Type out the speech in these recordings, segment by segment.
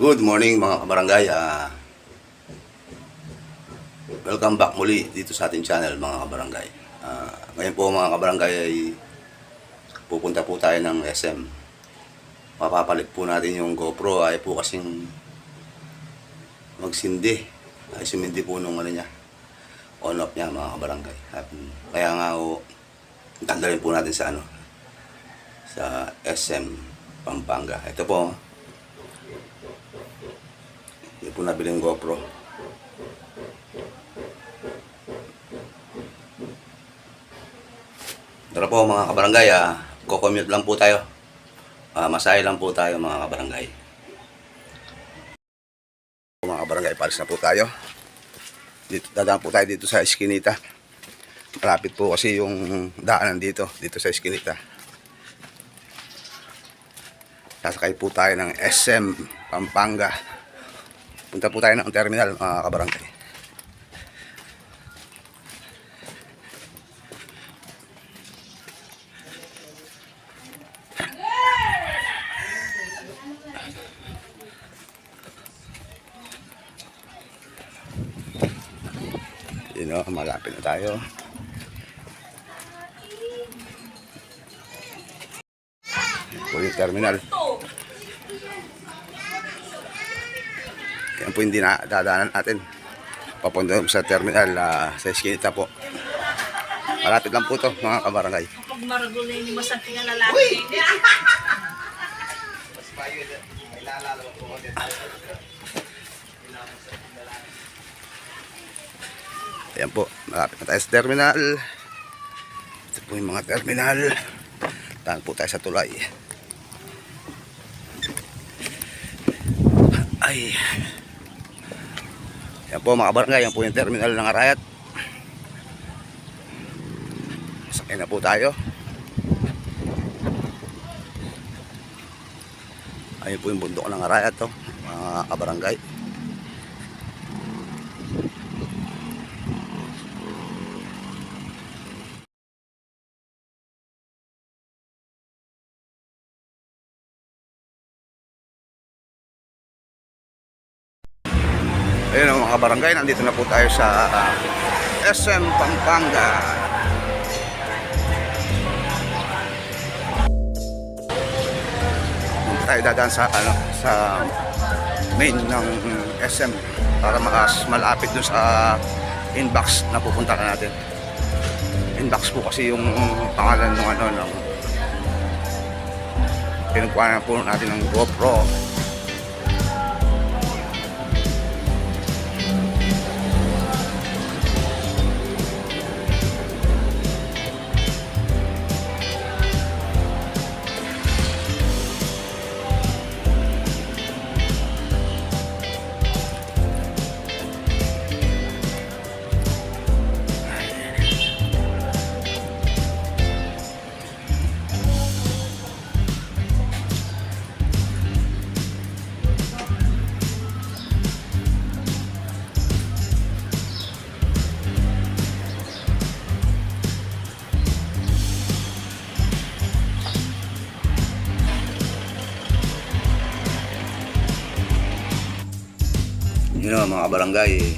Good morning mga kabarangay. Welcome back muli dito sa ating channel mga kabarangay. Ngayon po mga kabarangay ay pupunta po tayo ng SM. Papapalit po natin yung GoPro. Ay po kasing magsindi. Ay sumindi po nung ano niya. On off niya mga kabarangay. Kaya nga tanggalin po natin sa sa SM Pampanga. Ito po. Hindi po nabili yung GoPro. Tara po mga kabarangay, co-commute lang po tayo. Masahe lang po tayo mga kabarangay. Mga kabarangay, palis na po tayo. Dadaan po tayo dito sa Eskinita. Malapit po kasi yung daanan dito sa Eskinita. Sasakay po tayo ng SM Pampanga. Punta po tayo ng terminal mga kabarangay. Malapit na tayo. Po yung terminal. Kaya po hindi na dadaanan natin. Papunta sa terminal sa Eskinita po. Malapit lang po to mga kabarangay. Kapag maragulay ni masanting ang lalaki. Ayan po, malapit na tayo sa terminal. Ito po yung mga terminal. Tahan po tayo sa tulay. Ay. Ayan po mga barangay, yan po yung terminal ng Arayat. Sakay na po tayo. Ayun po yung bundok ng Arayat to, mga kabarangay. Ayun mga kabarangay, nandito na po tayo sa SM Pampanga. Tayo dadaan sa main ng SM para mas malapit dun sa inbox na pupuntahan natin. Inbox po kasi yung pangalan ng ng pinagkuhanan po natin ng GoPro. Yun mga barangay,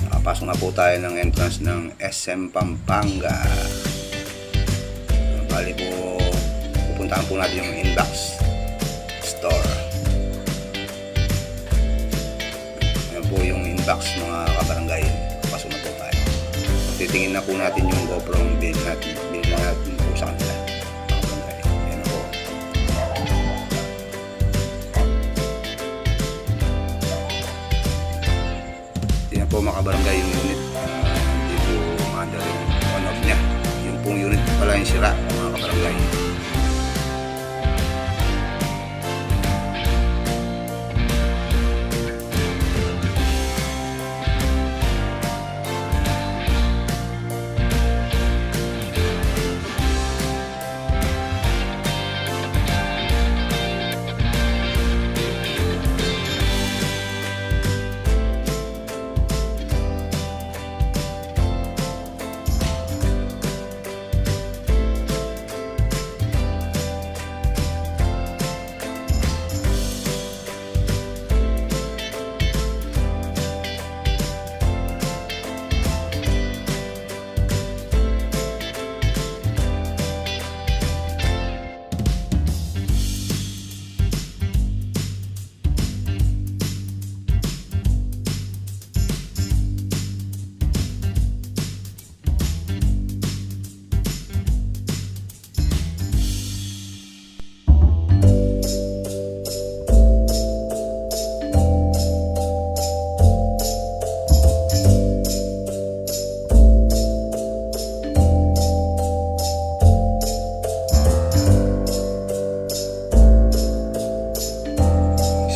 nakapasok na po tayo ng entrance ng SM Pampanga. Bali po, pupuntahan po natin yung inbox store. Yan po yung inbox mga kabarangay. Pasok na po tayo. Titingin na po natin yung GoPro yung bilhin natin po sa kanila. Po mga kabarangay yung unit, hindi po maandar yung on off nya. Yung pong unit pala yung sira mga kabarangay.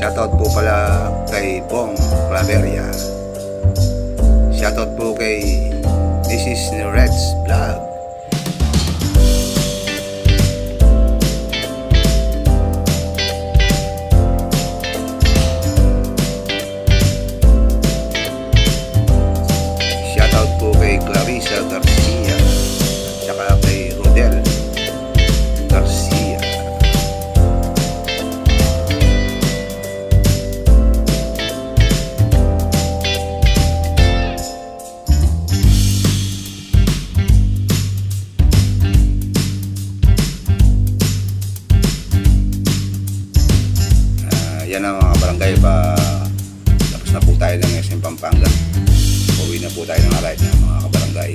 Shoutout po pala kay Bong Claveria. Shoutout po kay Mrs. Reds Vlog. Shoutout po kay Clarissa Garcia. Tsaka kay Rodel Garcia. Yan ang mga barangay pa. Tapos na po tayo ng SM Pampanga. Uwi na po tayo ng ride ng mga kabarangay.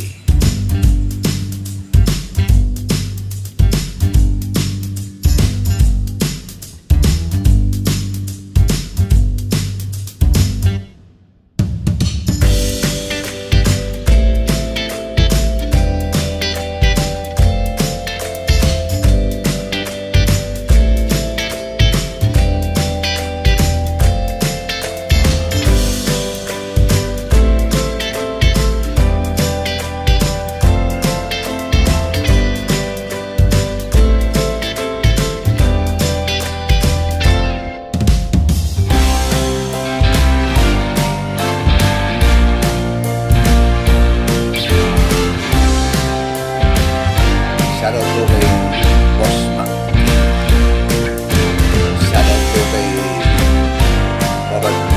Shoutout po kay Boss Mac. Shoutout po kay Robert T.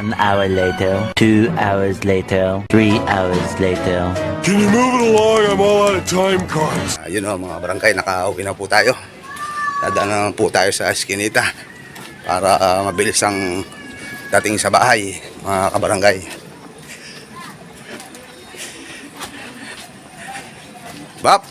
An hour later, 2 hours later, 3 hours later. Can you move it along? I'm all out of time cards. Yun o mga barangay, nakauwi na po tayo. Dadaan na po tayo sa Eskinita para mabilis ang dating sa bahay, mga kabarangay. Bap!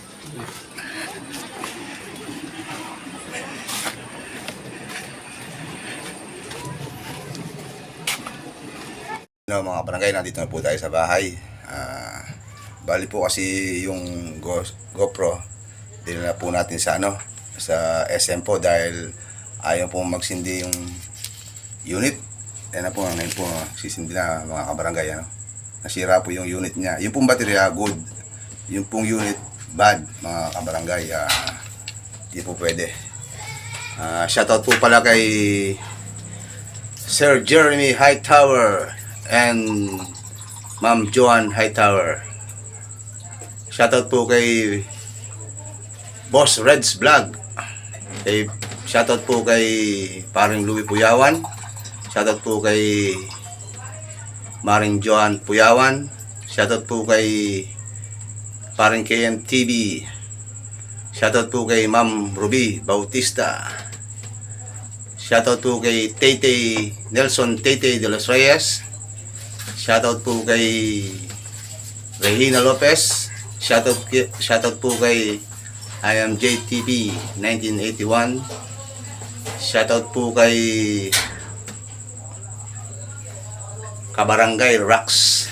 No, mga barangay, nandito na po tayo sa bahay. Bali po kasi yung GoPro, dinala po natin sa sa SM po dahil ayaw po magsindi yung unit. Yan na po, ngayon po sisindi na mga kabarangay. Nasira po yung unit niya. Yung pong baterya, good. Yung pong unit, bad, mga kabarangay. Hindi po pwede. Shoutout po pala kay Sir Jeremy Hightower and Ma'am Joan Hightower. Shoutout po kay Boss Reds Vlog. Shoutout po kay Paring Louie Puyawan. Shoutout po kay Maring Joan Puyawan. Shoutout po kay Paring KMTV. Shoutout po kay Ma'am Ruby Bautista. Shoutout po kay Tete Nelson Tete de los Reyes. Shoutout po kay Regina Lopez. Shoutout po kay IMJTV 1981. Shoutout po kay Kabarangay Rocks.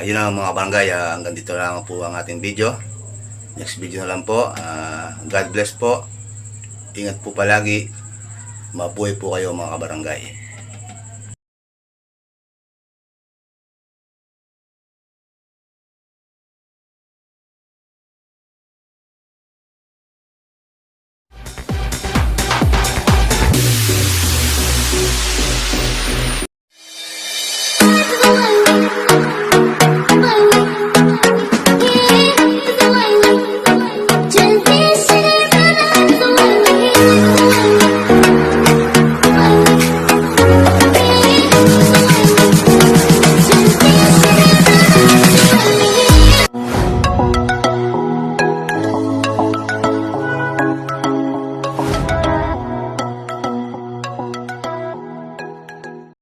Yun ang mga barangay. Hanggang dito lang po ang ating video. Next video na lang po. God bless po. Ingat po palagi. Mabuhay po kayo mga kabarangay.